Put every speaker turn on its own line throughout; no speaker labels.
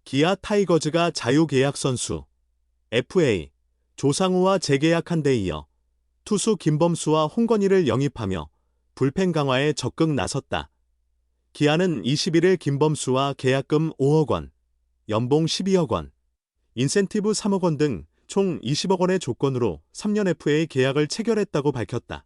기아 타이거즈가 자유계약 선수 FA 조상우와 재계약한 데 이어 투수 김범수와 홍건희를 영입하며 불펜 강화에 적극 나섰다. 기아는 21일 김범수와 계약금 5억 원, 연봉 12억 원, 인센티브 3억 원 등 총 20억 원의 조건으로 3년 FA 계약을 체결했다고 밝혔다.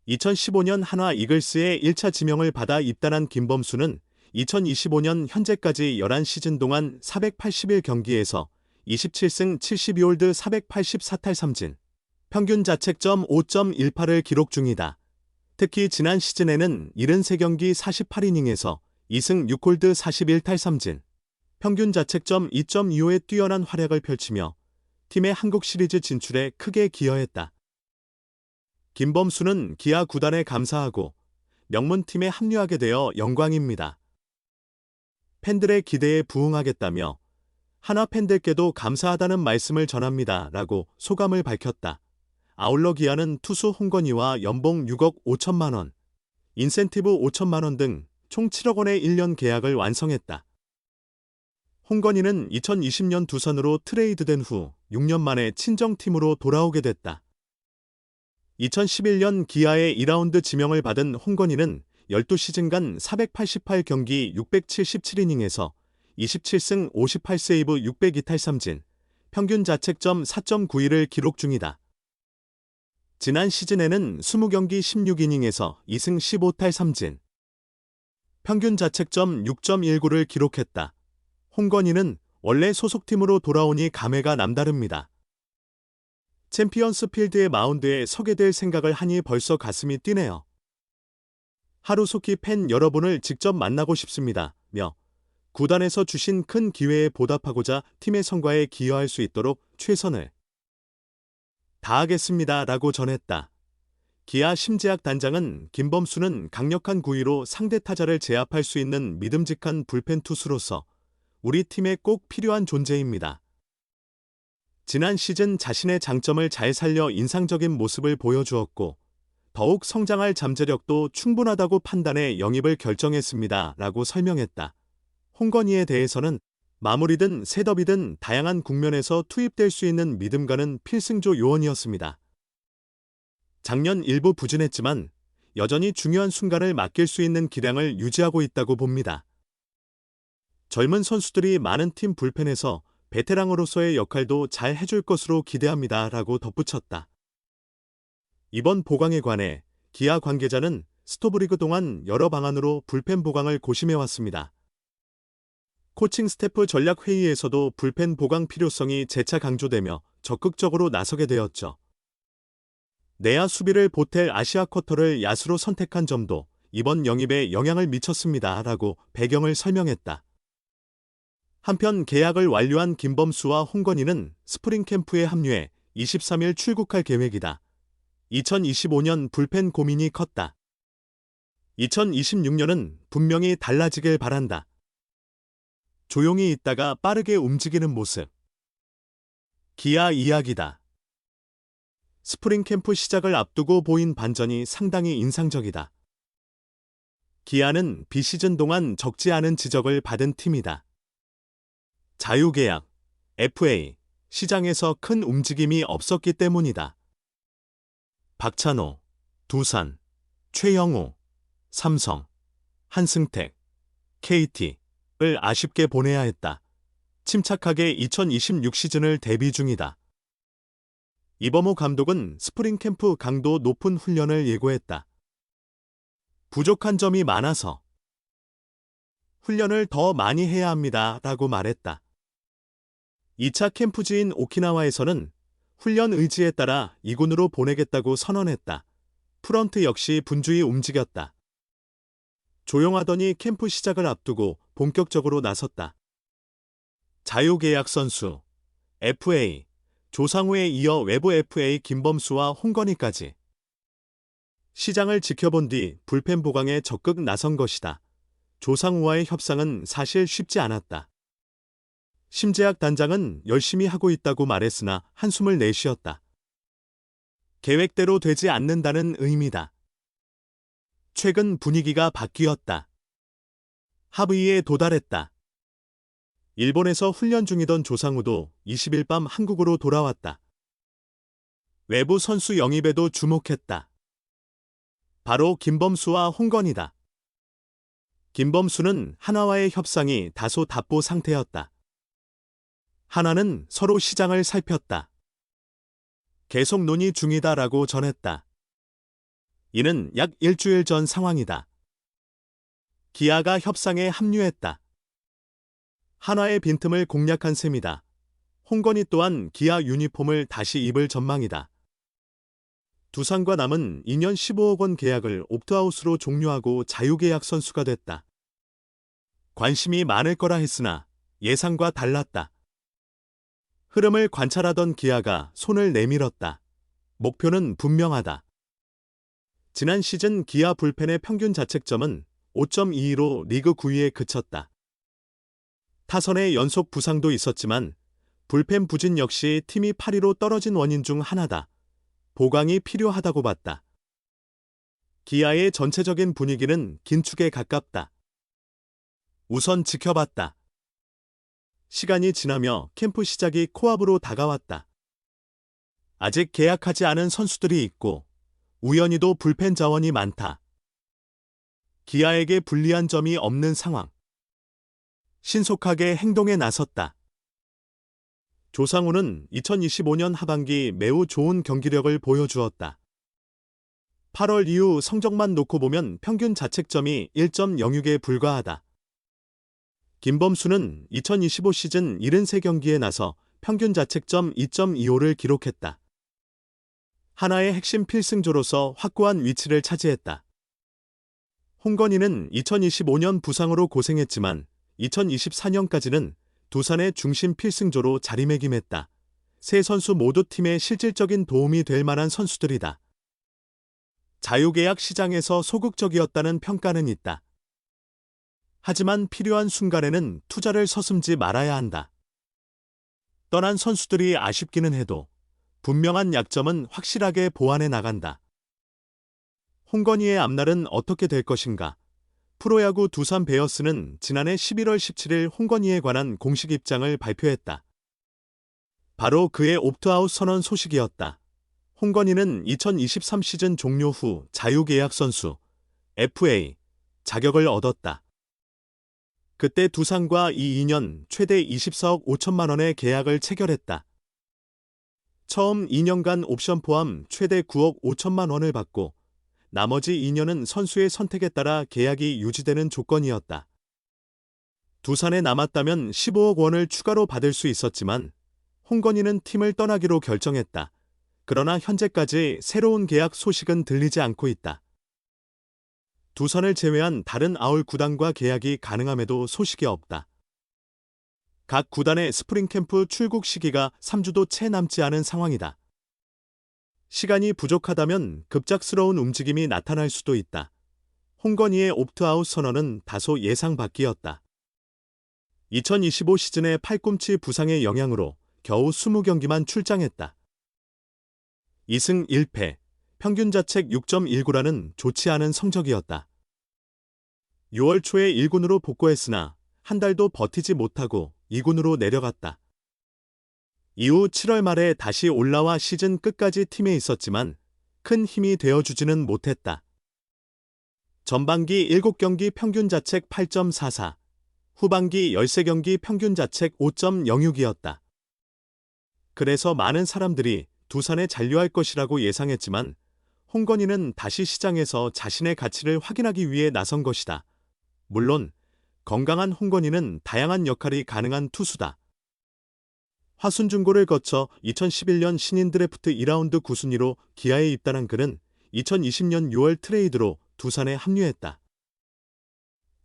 2015년 한화 이글스의 1차 지명을 받아 입단한 김범수는 2025년 현재까지 11시즌 동안 481경기에서 27승 72홀드 484탈 3진, 평균 자책점 5.18을 기록 중이다. 특히 지난 시즌에는 73경기 48이닝에서 2승 6홀드 41탈 3진, 평균 자책점 2.25의 뛰어난 활약을 펼치며 팀의 한국 시리즈 진출에 크게 기여했다. 김범수는 기아 구단에 감사하고 명문팀에 합류하게 되어 영광입니다. 팬들의 기대에 부응하겠다며 한화 팬들께도 감사하다는 말씀을 전합니다. 라고 소감을 밝혔다. 아울러 기아는 투수 홍건희와 연봉 6억 5천만 원, 인센티브 5천만 원 등 총 7억 원의 1년 계약을 완성했다. 홍건희는 2020년 두산으로 트레이드된 후 6년 만에 친정팀으로 돌아오게 됐다. 2011년 기아의 2라운드 지명을 받은 홍건희는 12시즌간 488경기 677이닝에서 27승 58세이브 602탈 3진, 평균 자책점 4.91을 기록 중이다. 지난 시즌에는 20경기 16이닝에서 2승 15탈 3진, 평균 자책점 6.19를 기록했다. 홍건희는 원래 소속팀으로 돌아오니 감회가 남다릅니다. 챔피언스 필드의 마운드에 서게 될 생각을 하니 벌써 가슴이 뛰네요. 하루속히 팬 여러분을 직접 만나고 싶습니다. 며 구단에서 주신 큰 기회에 보답하고자 팀의 성과에 기여할 수 있도록 최선을 다하겠습니다. 라고 전했다. 기아 심재학 단장은 김범수는 강력한 구위로 상대 타자를 제압할 수 있는 믿음직한 불펜 투수로서 우리 팀에 꼭 필요한 존재입니다. 지난 시즌 자신의 장점을 잘 살려 인상적인 모습을 보여주었고 더욱 성장할 잠재력도 충분하다고 판단해 영입을 결정했습니다. 라고 설명했다. 홍건희에 대해서는 마무리든 셋업이든 다양한 국면에서 투입될 수 있는 믿음가는 필승조 요원이었습니다. 작년 일부 부진했지만 여전히 중요한 순간을 맡길 수 있는 기량을 유지하고 있다고 봅니다. 젊은 선수들이 많은 팀 불펜에서 베테랑으로서의 역할도 잘 해줄 것으로 기대합니다. 라고 덧붙였다. 이번 보강에 관해 기아 관계자는 스토브리그 동안 여러 방안으로 불펜 보강을 고심해왔습니다. 코칭 스태프 전략회의에서도 불펜 보강 필요성이 재차 강조되며 적극적으로 나서게 되었죠. 내야 수비를 보탤 아시아 쿼터를 야수로 선택한 점도 이번 영입에 영향을 미쳤습니다. 라고 배경을 설명했다. 한편 계약을 완료한 김범수와 홍건희는 스프링 캠프에 합류해 23일 출국할 계획이다. 2025년 불펜 고민이 컸다. 2026년은 분명히 달라지길 바란다. 조용히 있다가 빠르게 움직이는 모습. 기아 이야기다. 스프링 캠프 시작을 앞두고 보인 반전이 상당히 인상적이다. 기아는 비시즌 동안 적지 않은 지적을 받은 팀이다. 자유계약, FA, 시장에서 큰 움직임이 없었기 때문이다. 박찬호, 두산, 최영우, 삼성, 한승택, KT를 아쉽게 보내야 했다. 침착하게 2026 시즌을 대비 중이다. 이범호 감독은 스프링 캠프 강도 높은 훈련을 예고했다. 부족한 점이 많아서 훈련을 더 많이 해야 합니다. 라고 말했다. 2차 캠프지인 오키나와에서는 훈련 의지에 따라 2군으로 보내겠다고 선언했다. 프런트 역시 분주히 움직였다. 조용하더니 캠프 시작을 앞두고 본격적으로 나섰다. 자유계약 선수, FA, 조상우에 이어 외부 FA 김범수와 홍건희까지. 시장을 지켜본 뒤 불펜 보강에 적극 나선 것이다. 조상우와의 협상은 사실 쉽지 않았다. 심재학 단장은 열심히 하고 있다고 말했으나 한숨을 내쉬었다. 계획대로 되지 않는다는 의미다. 최근 분위기가 바뀌었다. 합의에 도달했다. 일본에서 훈련 중이던 조상우도 20일 밤 한국으로 돌아왔다. 외부 선수 영입에도 주목했다. 바로 김범수와 홍건희다. 김범수는 한화와의 협상이 다소 답보 상태였다. 한화는 서로 시장을 살폈다. 계속 논의 중이다라고 전했다. 이는 약 일주일 전 상황이다. 기아가 협상에 합류했다. 한화의 빈틈을 공략한 셈이다. 홍건희 또한 기아 유니폼을 다시 입을 전망이다. 두산과 남은 2년 15억 원 계약을 옵트아웃으로 종료하고 자유계약 선수가 됐다. 관심이 많을 거라 했으나 예상과 달랐다. 흐름을 관찰하던 기아가 손을 내밀었다. 목표는 분명하다. 지난 시즌 기아 불펜의 평균 자책점은 5.22로 리그 9위에 그쳤다. 타선의 연속 부상도 있었지만 불펜 부진 역시 팀이 8위로 떨어진 원인 중 하나다. 보강이 필요하다고 봤다. 기아의 전체적인 분위기는 긴축에 가깝다. 우선 지켜봤다. 시간이 지나며 캠프 시작이 코앞으로 다가왔다. 아직 계약하지 않은 선수들이 있고 우연히도 불펜 자원이 많다. 기아에게 불리한 점이 없는 상황. 신속하게 행동에 나섰다. 조상우는 2025년 하반기 매우 좋은 경기력을 보여주었다. 8월 이후 성적만 놓고 보면 평균 자책점이 1.06에 불과하다. 김범수는 2025 시즌 73경기에 나서 평균 자책점 2.25를 기록했다. 하나의 핵심 필승조로서 확고한 위치를 차지했다. 홍건희는 2025년 부상으로 고생했지만 2024년까지는 두산의 중심 필승조로 자리매김했다. 세 선수 모두 팀에 실질적인 도움이 될 만한 선수들이다. 자유계약 시장에서 소극적이었다는 평가는 있다. 하지만 필요한 순간에는 투자를 서슴지 말아야 한다. 떠난 선수들이 아쉽기는 해도 분명한 약점은 확실하게 보완해 나간다. 홍건희의 앞날은 어떻게 될 것인가? 프로야구 두산 베어스는 지난해 11월 17일 홍건희에 관한 공식 입장을 발표했다. 바로 그의 옵트아웃 선언 소식이었다. 홍건희는 2023 시즌 종료 후 자유계약 선수 FA 자격을 얻었다. 그때 두산과 이 2년 최대 24억 5천만 원의 계약을 체결했다. 처음 2년간 옵션 포함 최대 9억 5천만 원을 받고 나머지 2년은 선수의 선택에 따라 계약이 유지되는 조건이었다. 두산에 남았다면 15억 원을 추가로 받을 수 있었지만 홍건희는 팀을 떠나기로 결정했다. 그러나 현재까지 새로운 계약 소식은 들리지 않고 있다. 두산을 제외한 다른 9구단과 계약이 가능함에도 소식이 없다. 각 구단의 스프링 캠프 출국 시기가 3주도 채 남지 않은 상황이다. 시간이 부족하다면 급작스러운 움직임이 나타날 수도 있다. 홍건희의 옵트아웃 선언은 다소 예상 밖이었다. 2025 시즌의 팔꿈치 부상의 영향으로 겨우 20경기만 출장했다. 2승 1패, 평균 자책 6.19라는 좋지 않은 성적이었다. 6월 초에 1군으로 복귀했으나 한 달도 버티지 못하고 2군으로 내려갔다. 이후 7월 말에 다시 올라와 시즌 끝까지 팀에 있었지만 큰 힘이 되어주지는 못했다. 전반기 7경기 평균 자책 8.44, 후반기 13경기 평균 자책 5.06이었다. 그래서 많은 사람들이 두산에 잔류할 것이라고 예상했지만 홍건희는 다시 시장에서 자신의 가치를 확인하기 위해 나선 것이다. 물론 건강한 홍건희는 다양한 역할이 가능한 투수다. 화순중고를 거쳐 2011년 신인 드래프트 2라운드 9순위로 기아에 입단한 그는 2020년 6월 트레이드로 두산에 합류했다.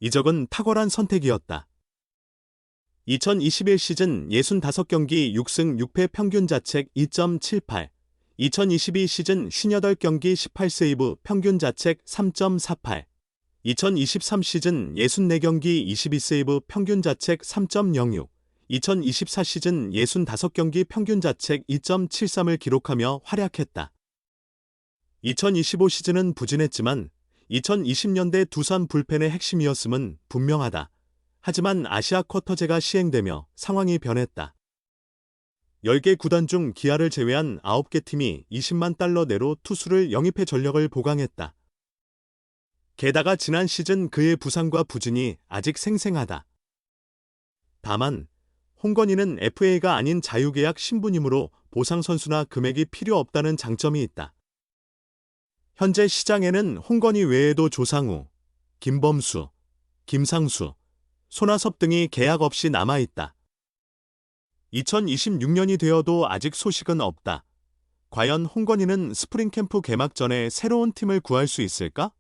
이적은 탁월한 선택이었다. 2021 시즌 65경기 6승 6패 평균 자책 2.78, 2022 시즌 58경기 18세이브 평균 자책 3.48, 2023 시즌 64경기 22세이브 평균 자책 3.06, 2024 시즌 65경기 평균 자책 2.73을 기록하며 활약했다. 2025 시즌은 부진했지만 2020년대 두산 불펜의 핵심이었음은 분명하다. 하지만 아시아 쿼터제가 시행되며 상황이 변했다. 10개 구단 중 기아를 제외한 9개 팀이 20만 달러 내로 투수를 영입해 전력을 보강했다. 게다가 지난 시즌 그의 부상과 부진이 아직 생생하다. 다만 홍건희는 FA가 아닌 자유계약 신분이므로 보상 선수나 금액이 필요 없다는 장점이 있다. 현재 시장에는 홍건희 외에도 조상우, 김범수, 김상수, 손아섭 등이 계약 없이 남아있다. 2026년이 되어도 아직 소식은 없다. 과연 홍건희는 스프링 캠프 개막 전에 새로운 팀을 구할 수 있을까?